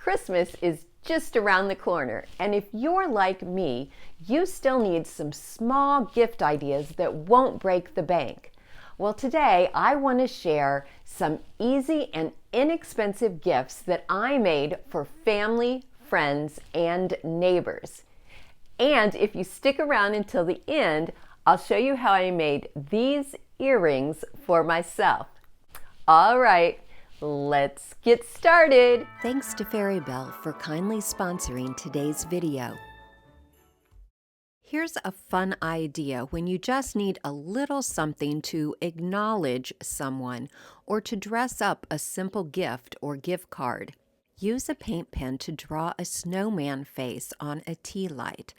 Christmas is just around the corner, and if you're like me, you still need some small gift ideas that won't break the bank. Well, today I want to share some easy and inexpensive gifts that I made for family, friends, and neighbors. And if you stick around until the end, I'll show you how I made these earrings for myself. All right, let's get started. Thanks to Fairy Bell for kindly sponsoring today's video. Here's a fun idea when you just need a little something to acknowledge someone or to dress up a simple gift or gift card. Use a paint pen to draw a snowman face on a tea light.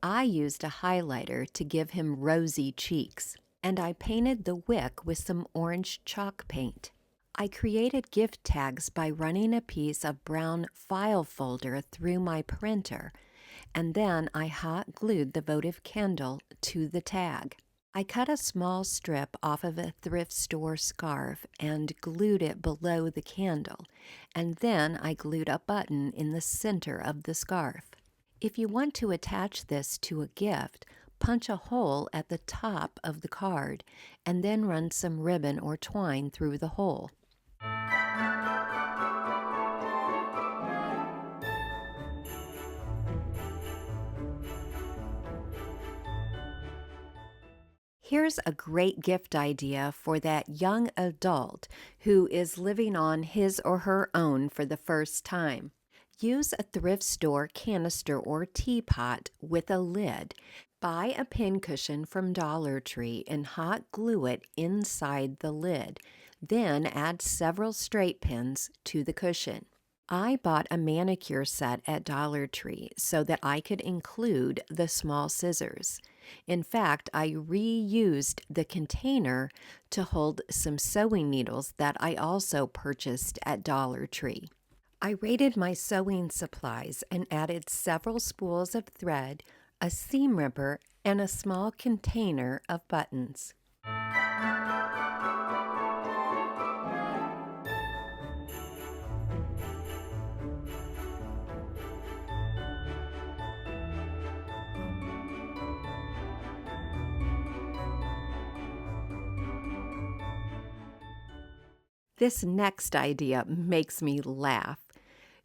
I used a highlighter to give him rosy cheeks, and I painted the wick with some orange chalk paint. I created gift tags by running a piece of brown file folder through my printer, and then I hot glued the votive candle to the tag. I cut a small strip off of a thrift store scarf and glued it below the candle, and then I glued a button in the center of the scarf. If you want to attach this to a gift, punch a hole at the top of the card and then run some ribbon or twine through the hole. Here's a great gift idea for that young adult who is living on his or her own for the first time. Use a thrift store canister or teapot with a lid. Buy a pincushion from Dollar Tree and hot glue it inside the lid. Then add several straight pins to the cushion. I bought a manicure set at Dollar Tree so that I could include the small scissors. In fact, I reused the container to hold some sewing needles that I also purchased at Dollar Tree. I raided my sewing supplies and added several spools of thread, a seam ripper, and a small container of buttons. This next idea makes me laugh.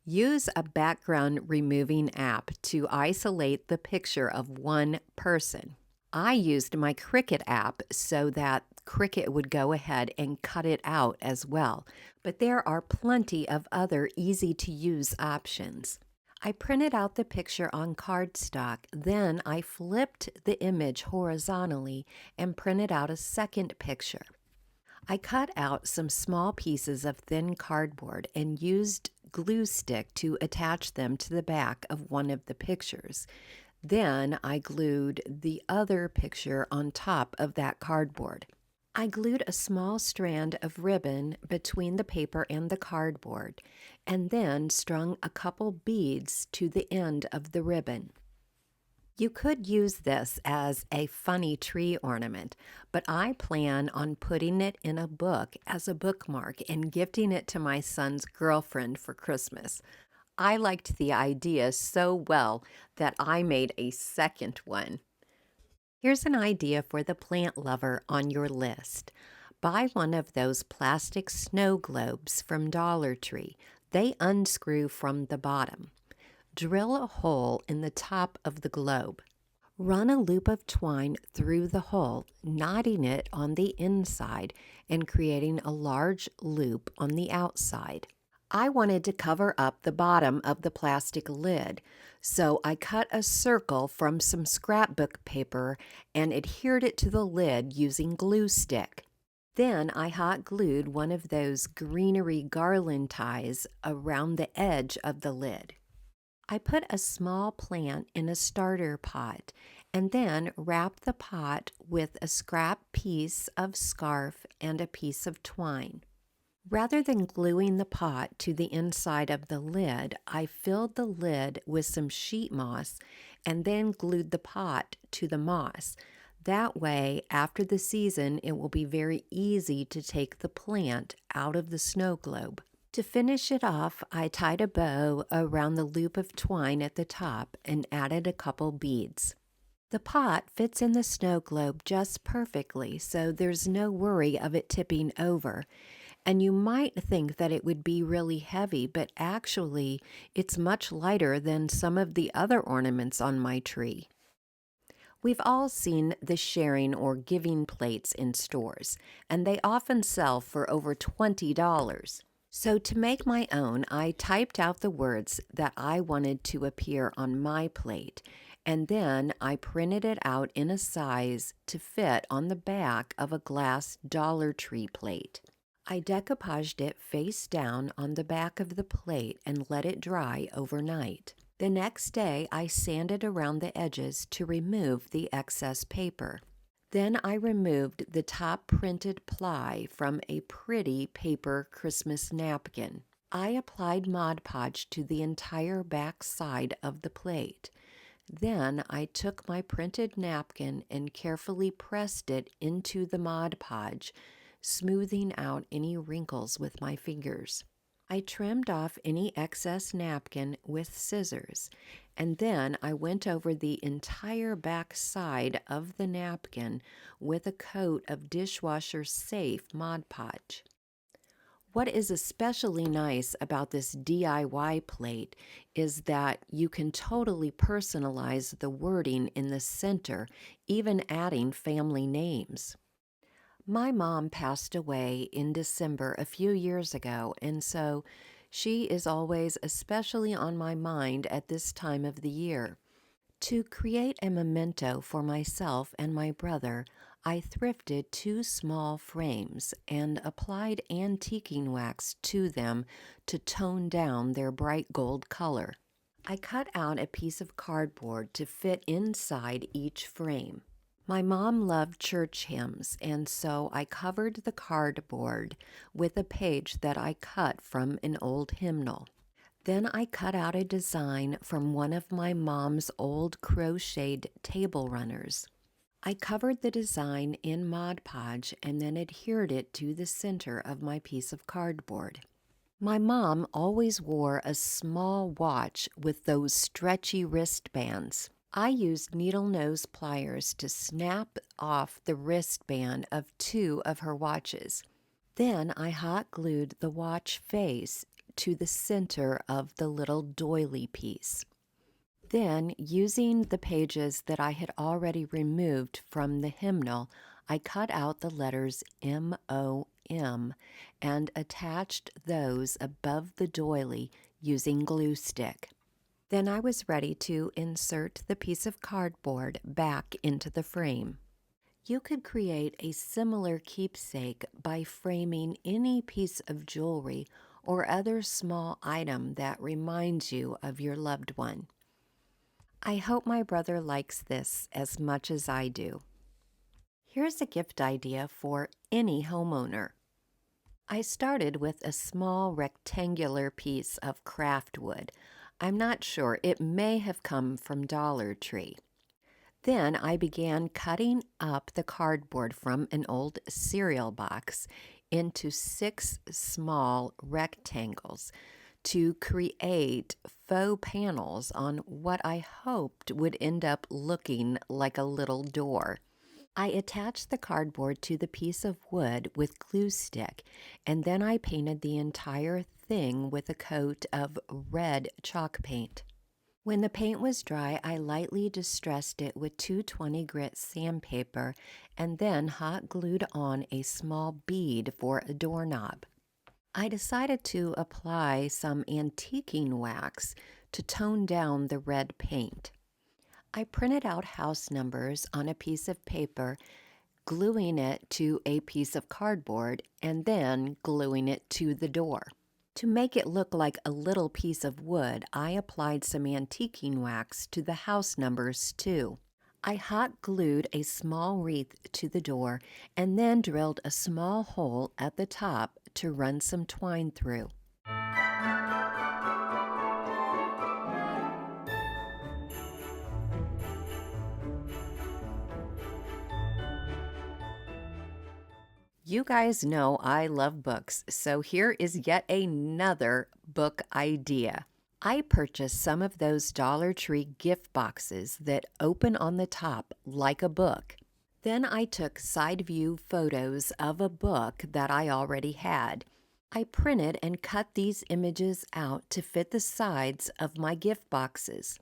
Use a background removing app to isolate the picture of one person. I used my Cricut app so that Cricut would go ahead and cut it out as well, but there are plenty of other easy-to-use options. I printed out the picture on cardstock, then I flipped the image horizontally and printed out a second picture. I cut out some small pieces of thin cardboard and used glue stick to attach them to the back of one of the pictures. Then I glued the other picture on top of that cardboard. I glued a small strand of ribbon between the paper and the cardboard, and then strung a couple beads to the end of the ribbon. You could use this as a funny tree ornament, but I plan on putting it in a book as a bookmark and gifting it to my son's girlfriend for Christmas. I liked the idea so well that I made a second one. Here's an idea for the plant lover on your list. Buy one of those plastic snow globes from Dollar Tree. They unscrew from the bottom. Drill a hole in the top of the globe. Run a loop of twine through the hole, knotting it on the inside and creating a large loop on the outside. I wanted to cover up the bottom of the plastic lid, so I cut a circle from some scrapbook paper and adhered it to the lid using glue stick. Then I hot glued one of those greenery garland ties around the edge of the lid. I put a small plant in a starter pot and then wrapped the pot with a scrap piece of scarf and a piece of twine. Rather than gluing the pot to the inside of the lid, I filled the lid with some sheet moss and then glued the pot to the moss. That way, after the season, it will be very easy to take the plant out of the snow globe. To finish it off, I tied a bow around the loop of twine at the top and added a couple beads. The pot fits in the snow globe just perfectly, so there's no worry of it tipping over. And you might think that it would be really heavy, but actually it's much lighter than some of the other ornaments on my tree. We've all seen the sharing or giving plates in stores, and they often sell for over $20. So to make my own, I typed out the words that I wanted to appear on my plate, and then I printed it out in a size to fit on the back of a glass Dollar Tree plate. I decoupaged it face down on the back of the plate and let it dry overnight. The next day, I sanded around the edges to remove the excess paper. Then I removed the top printed ply from a pretty paper Christmas napkin. I applied Mod Podge to the entire back side of the plate. Then I took my printed napkin and carefully pressed it into the Mod Podge, smoothing out any wrinkles with my fingers. I trimmed off any excess napkin with scissors, and then I went over the entire back side of the napkin with a coat of dishwasher-safe Mod Podge. What is especially nice about this DIY plate is that you can totally personalize the wording in the center, even adding family names. My mom passed away in December a few years ago, and so she is always especially on my mind at this time of the year. To create a memento for myself and my brother, I thrifted 2 small frames and applied antiquing wax to them to tone down their bright gold color. I cut out a piece of cardboard to fit inside each frame. My mom loved church hymns, and so I covered the cardboard with a page that I cut from an old hymnal. Then I cut out a design from one of my mom's old crocheted table runners. I covered the design in Mod Podge and then adhered it to the center of my piece of cardboard. My mom always wore a small watch with those stretchy wristbands. I used needle nose pliers to snap off the wristband of 2 of her watches. Then I hot glued the watch face to the center of the little doily piece. Then, using the pages that I had already removed from the hymnal, I cut out the letters M-O-M and attached those above the doily using glue stick. Then I was ready to insert the piece of cardboard back into the frame. You could create a similar keepsake by framing any piece of jewelry or other small item that reminds you of your loved one. I hope my brother likes this as much as I do. Here's a gift idea for any homeowner. I started with a small rectangular piece of craft wood. I'm not sure, it may have come from Dollar Tree. Then I began cutting up the cardboard from an old cereal box into 6 small rectangles to create faux panels on what I hoped would end up looking like a little door. I attached the cardboard to the piece of wood with glue stick, and then I painted the entire thing with a coat of red chalk paint. When the paint was dry, I lightly distressed it with 220 grit sandpaper and then hot glued on a small bead for a doorknob. I decided to apply some antiquing wax to tone down the red paint. I printed out house numbers on a piece of paper, gluing it to a piece of cardboard, and then gluing it to the door. To make it look like a little piece of wood, I applied some antiquing wax to the house numbers too. I hot glued a small wreath to the door and then drilled a small hole at the top to run some twine through. You guys know I love books, so here is yet another book idea. I purchased some of those Dollar Tree gift boxes that open on the top like a book. Then I took side view photos of a book that I already had. I printed and cut these images out to fit the sides of my gift boxes.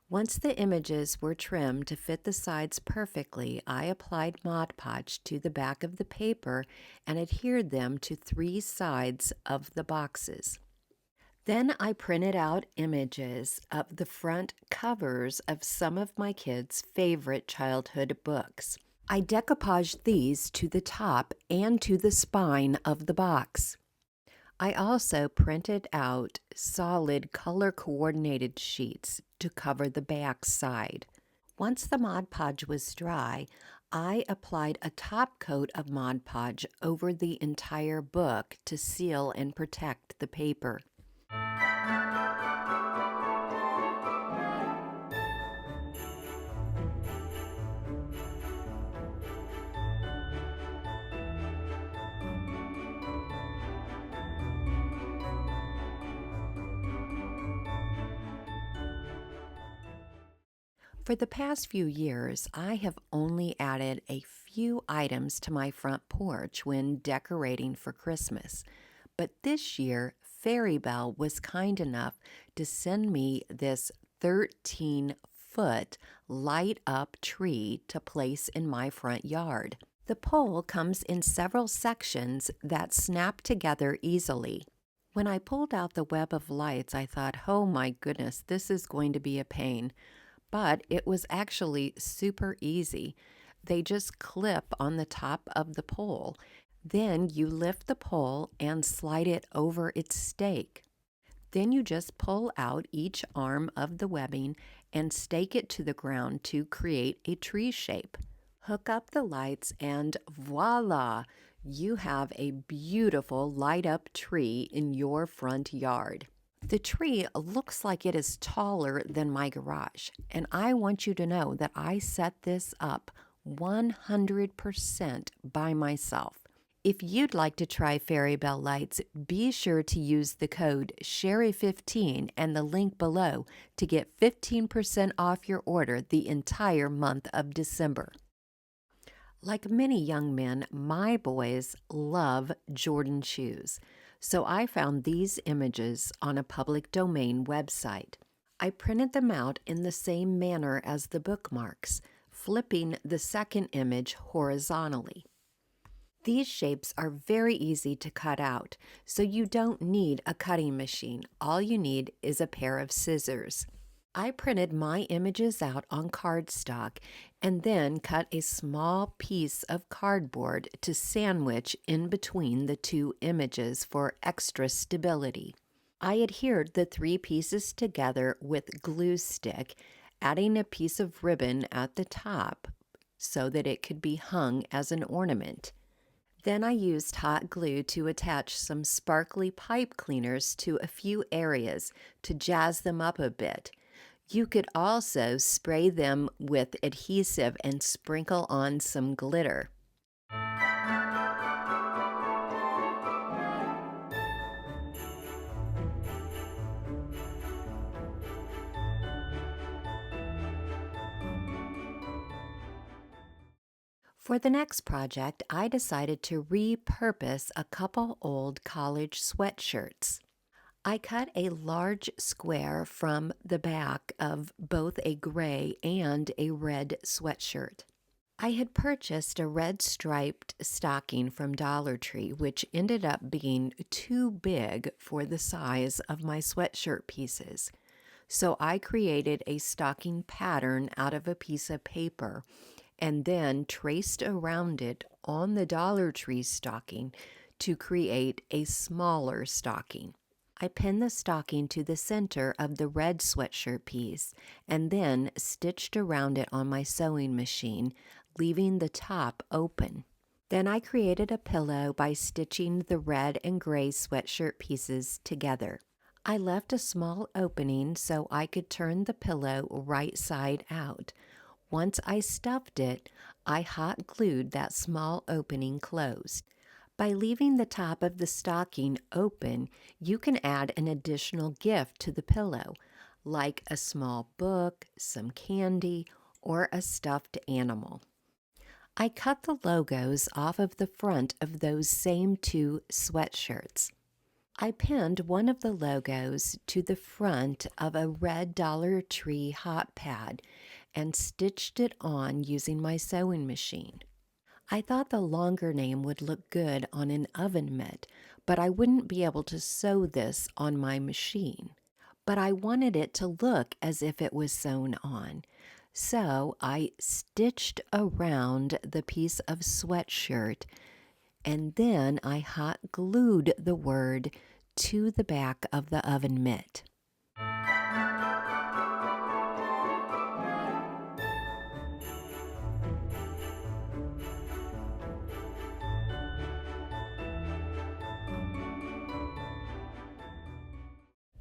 Once the images were trimmed to fit the sides perfectly, I applied Mod Podge to the back of the paper and adhered them to 3 sides of the boxes. Then I printed out images of the front covers of some of my kids' favorite childhood books. I decoupaged these to the top and to the spine of the box. I also printed out solid color-coordinated sheets to cover the back side. Once the Mod Podge was dry, I applied a top coat of Mod Podge over the entire book to seal and protect the paper. For the past few years, I have only added a few items to my front porch when decorating for Christmas. But this year, Fairy Belle was kind enough to send me this 13-foot light-up tree to place in my front yard. The pole comes in several sections that snap together easily. When I pulled out the web of lights, I thought, oh my goodness, this is going to be a pain. But it was actually super easy. They just clip on the top of the pole. Then you lift the pole and slide it over its stake. Then you just pull out each arm of the webbing and stake it to the ground to create a tree shape. Hook up the lights and voila! You have a beautiful light-up tree in your front yard. The tree looks like it is taller than my garage, and I want you to know that I set this up 100% by myself. If you'd like to try Fairy Belle lights, be sure to use the code SHERRY15 and the link below to get 15% off your order the entire month of December. Like many young men, my boys love Jordan shoes. So I found these images on a public domain website. I printed them out in the same manner as the bookmarks, flipping the second image horizontally. These shapes are very easy to cut out, so you don't need a cutting machine. All you need is a pair of scissors. I printed my images out on cardstock and then cut a small piece of cardboard to sandwich in between the 2 images for extra stability. I adhered the 3 pieces together with glue stick, adding a piece of ribbon at the top so that it could be hung as an ornament. Then I used hot glue to attach some sparkly pipe cleaners to a few areas to jazz them up a bit. You could also spray them with adhesive and sprinkle on some glitter. For the next project, I decided to repurpose a couple old college sweatshirts. I cut a large square from the back of both a gray and a red sweatshirt. I had purchased a red striped stocking from Dollar Tree, which ended up being too big for the size of my sweatshirt pieces. So I created a stocking pattern out of a piece of paper and then traced around it on the Dollar Tree stocking to create a smaller stocking. I pinned the stocking to the center of the red sweatshirt piece and then stitched around it on my sewing machine, leaving the top open. Then I created a pillow by stitching the red and gray sweatshirt pieces together. I left a small opening so I could turn the pillow right side out. Once I stuffed it, I hot glued that small opening closed. By leaving the top of the stocking open, you can add an additional gift to the pillow, like a small book, some candy, or a stuffed animal. I cut the logos off of the front of those same two sweatshirts. I pinned one of the logos to the front of a red Dollar Tree hot pad and stitched it on using my sewing machine. I thought the longer name would look good on an oven mitt, but I wouldn't be able to sew this on my machine. But I wanted it to look as if it was sewn on. So I stitched around the piece of sweatshirt, and then I hot glued the word to the back of the oven mitt.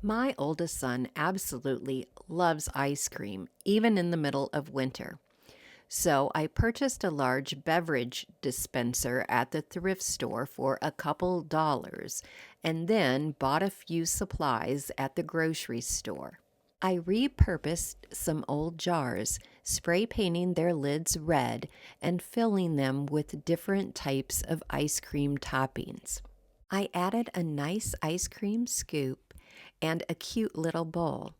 My oldest son absolutely loves ice cream, even in the middle of winter. So I purchased a large beverage dispenser at the thrift store for a couple dollars, and then bought a few supplies at the grocery store. I repurposed some old jars, spray painting their lids red and filling them with different types of ice cream toppings. I added a nice ice cream scoop and a cute little bowl,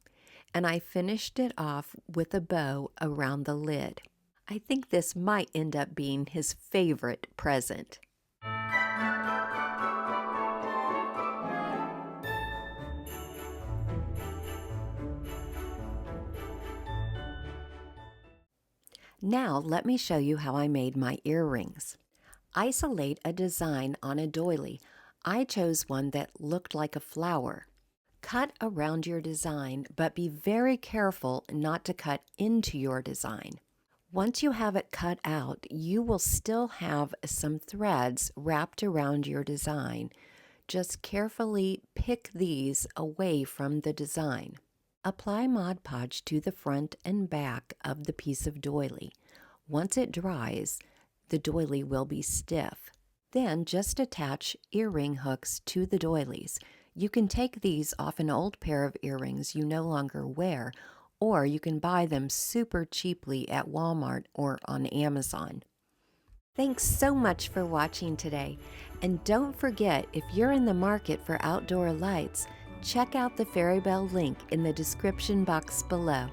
and I finished it off with a bow around the lid. I think this might end up being his favorite present. Now let me show you how I made my earrings. Isolate a design on a doily. I chose one that looked like a flower. Cut around your design, but be very careful not to cut into your design. Once you have it cut out, you will still have some threads wrapped around your design. Just carefully pick these away from the design. Apply Mod Podge to the front and back of the piece of doily. Once it dries, the doily will be stiff. Then just attach earring hooks to the doilies. You can take these off an old pair of earrings you no longer wear, or you can buy them super cheaply at Walmart or on Amazon. Thanks so much for watching today. And don't forget, if you're in the market for outdoor lights, check out the Fairy Bell link in the description box below.